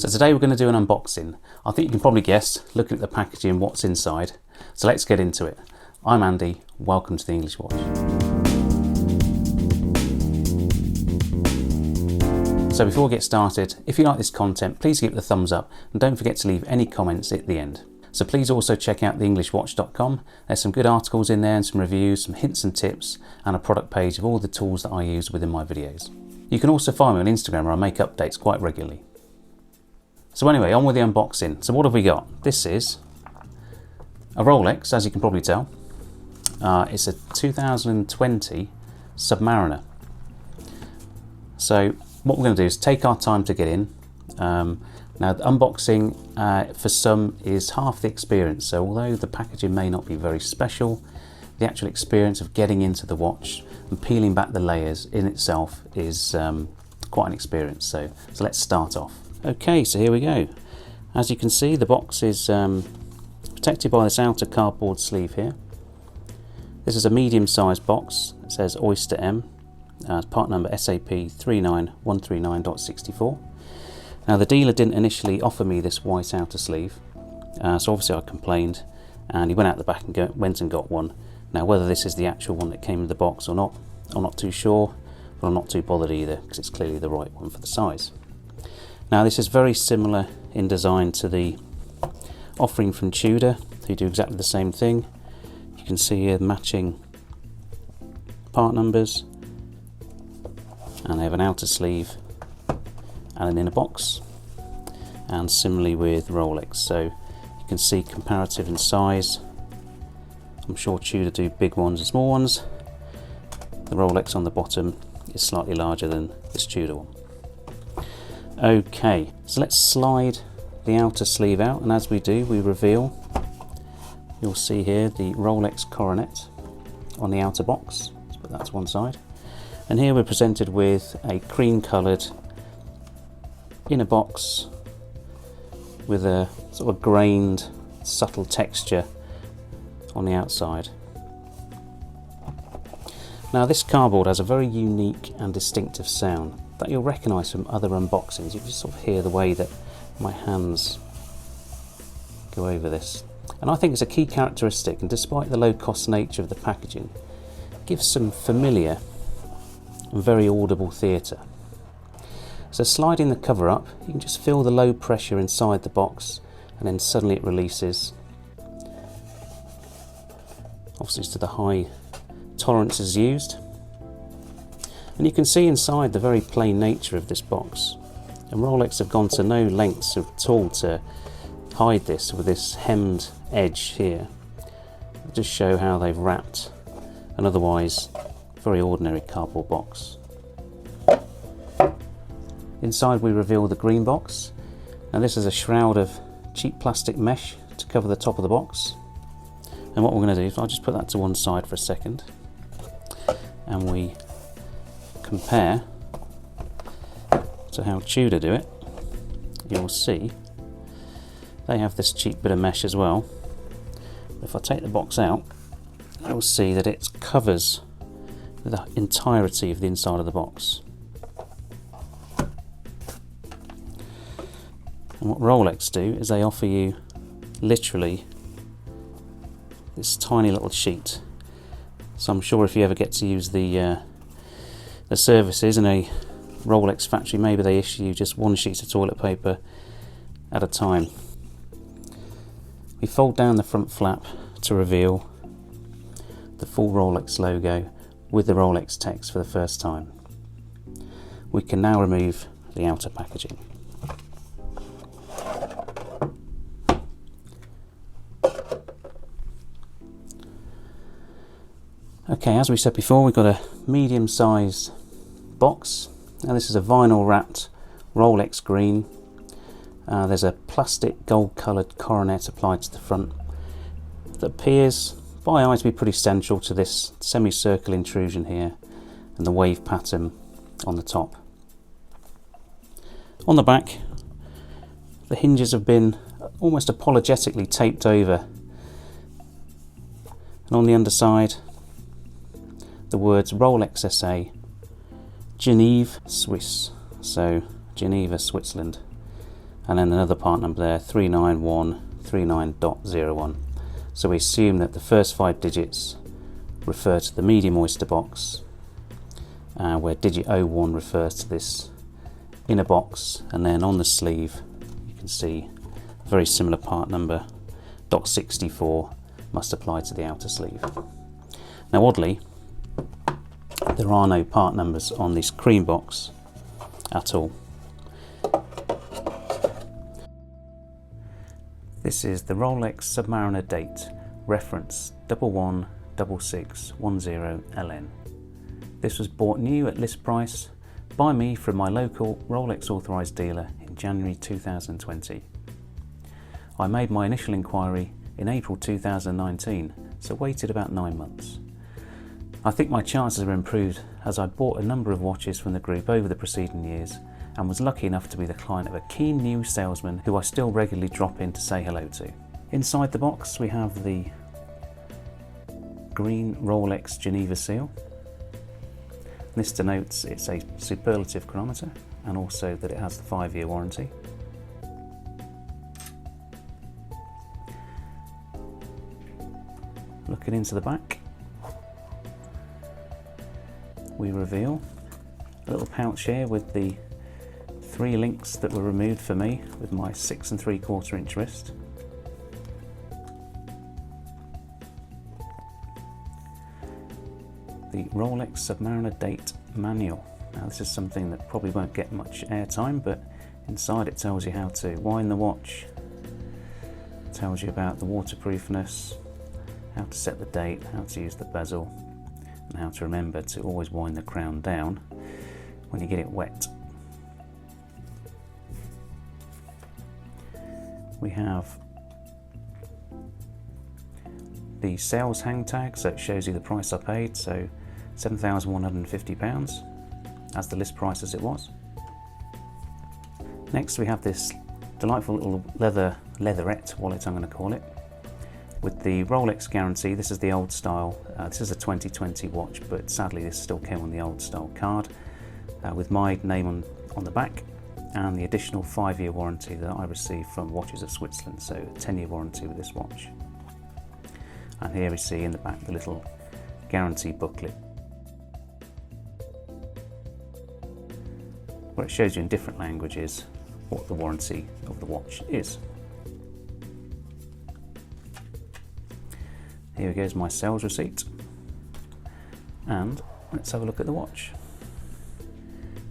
So today we're going to do an unboxing. I think you can probably guess, looking at the packaging, what's inside. So let's get into it. I'm Andy, welcome to the English Watch. So before we get started, if you like this content, please give it a thumbs up and don't forget to leave any comments at the end. So please also check out theenglishwatch.com. There's some good articles in there and some reviews, some hints and tips, and a product page of all the tools that I use within my videos. You can also find me on Instagram where I make updates quite regularly. So anyway, on with the unboxing. So what have we got? This is a Rolex, as you can probably tell. It's a 2020 Submariner. So what we're going to do is take our time to get in. Now the unboxing for some is half the experience, so although the packaging may not be very special, the actual experience of getting into the watch and peeling back the layers in itself is quite an experience. So let's start off. Okay, so here we go. As you can see, the box is protected by this outer cardboard sleeve here. This is a medium-sized box. It says Oyster M. It's part number SAP 39139.64. Now the dealer didn't initially offer me this white outer sleeve, so obviously I complained, and he went out the back and went and got one. Now whether this is the actual one that came in the box or not, I'm not too sure, but I'm not too bothered either because it's clearly the right one for the size. Now this is very similar in design to the offering from Tudor, who do exactly the same thing. You can see here matching part numbers, and they have an outer sleeve and an inner box, and similarly with Rolex. So you can see comparative in size. I'm sure Tudor do big ones and small ones. The Rolex on the bottom is slightly larger than this Tudor one. Okay, so let's slide the outer sleeve out, and as we do, we reveal, you'll see here the Rolex coronet on the outer box. Let's put that to one side. And here we're presented with a cream coloured inner box with a sort of grained, subtle texture on the outside. Now this cardboard has a very unique and distinctive sound that you'll recognise from other unboxings. You can just sort of hear the way that my hands go over this. And I think it's a key characteristic, and despite the low cost nature of the packaging, it gives some familiar and very audible theatre. So sliding the cover up, you can just feel the low pressure inside the box, and then suddenly it releases. Obviously to the high tolerances used. And you can see inside the very plain nature of this box. And Rolex have gone to no lengths at all to hide this with this hemmed edge here. I'll just show how they've wrapped an otherwise very ordinary cardboard box. Inside we reveal the green box. Now this is a shroud of cheap plastic mesh to cover the top of the box. And what we're going to do is I'll just put that to one side for a second, and we compare to how Tudor do it. You'll see they have this cheap bit of mesh as well. If I take the box out, you'll see that it covers the entirety of the inside of the box. And what Rolex do is they offer you literally this tiny little sheet. So I'm sure if you ever get to use the services in a Rolex factory, maybe they issue you just one sheet of toilet paper at a time. We fold down the front flap to reveal the full Rolex logo with the Rolex text for the first time. We can now remove the outer packaging. Okay, as we said before, we've got a medium-sized box. Now this is a vinyl wrapped Rolex green. There's a plastic gold coloured coronet applied to the front that appears by eye to be pretty central to this semicircle intrusion here and the wave pattern on the top. On the back, the hinges have been almost apologetically taped over, and on the underside the words Rolex SA, Geneva, Swiss, so Geneva, Switzerland, and then another part number there, 39139.01. So we assume that the first 5 digits refer to the medium oyster box, where digit 01 refers to this inner box, and then on the sleeve you can see a very similar part number, dot 64, must apply to the outer sleeve. Now oddly, there are no part numbers on this cream box at all. This is the Rolex Submariner date, reference 116610LN. This was bought new at list price by me from my local Rolex authorised dealer in January 2020. I made my initial inquiry in April 2019, so waited about 9 months. I think my chances have improved as I bought a number of watches from the group over the preceding years and was lucky enough to be the client of a keen new salesman who I still regularly drop in to say hello to. Inside the box we have the green Rolex Geneva seal. This denotes it's a superlative chronometer and also that it has the 5-year warranty. Looking into the back, we reveal a little pouch here with the 3 links that were removed for me with my 6 3/4 inch wrist. The Rolex Submariner date manual. Now this is something that probably won't get much airtime, but inside it tells you how to wind the watch, tells you about the waterproofness, how to set the date, how to use the bezel, and how to remember to always wind the crown down when you get it wet. We have the sales hang tag, so it shows you the price I paid, so £7,150 as the list price as it was. Next we have this delightful little leatherette wallet, I'm going to call it, with the Rolex guarantee. This is the old style, this is a 2020 watch, but sadly this still came on the old style card, with my name on the back and the additional 5-year warranty that I received from Watches of Switzerland, so a 10-year warranty with this watch. And here we see in the back the little guarantee booklet, where it shows you in different languages what the warranty of the watch is. Here goes my sales receipt, and let's have a look at the watch.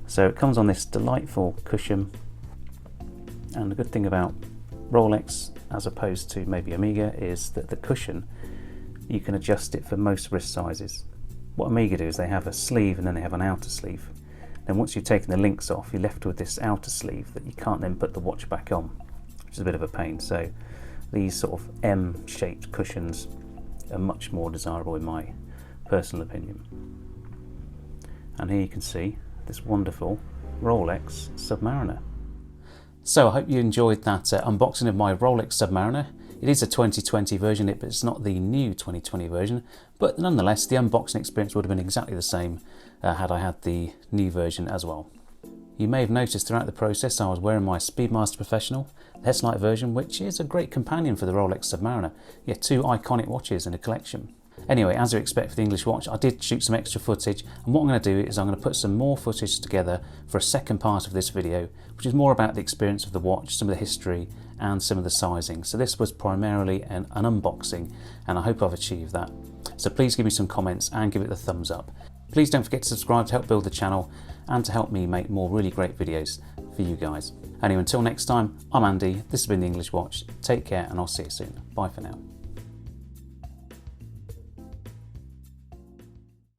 So it comes on this delightful cushion, and the good thing about Rolex as opposed to maybe Omega is that the cushion, you can adjust it for most wrist sizes. What Omega do is they have a sleeve and then they have an outer sleeve. Then once you've taken the links off, you're left with this outer sleeve that you can't then put the watch back on, which is a bit of a pain. So these sort of M-shaped cushions are much more desirable in my personal opinion. And here you can see this wonderful Rolex Submariner. So I hope you enjoyed that unboxing of my Rolex Submariner. It is a 2020 version, but it's not the new 2020 version, but nonetheless the unboxing experience would have been exactly the same had I had the new version as well. You may have noticed throughout the process I was wearing my Speedmaster Professional, the Headlight version, which is a great companion for the Rolex Submariner. Yeah, 2 iconic watches in a collection. Anyway, as you expect for the English watch, I did shoot some extra footage, and what I'm going to do is I'm going to put some more footage together for a second part of this video, which is more about the experience of the watch, some of the history and some of the sizing. So this was primarily an unboxing, and I hope I've achieved that. So please give me some comments and give it the thumbs up. Please don't forget to subscribe to help build the channel and to help me make more really great videos for you guys. Anyway, until next time, I'm Andy, this has been the English Watch. Take care and I'll see you soon. Bye for now.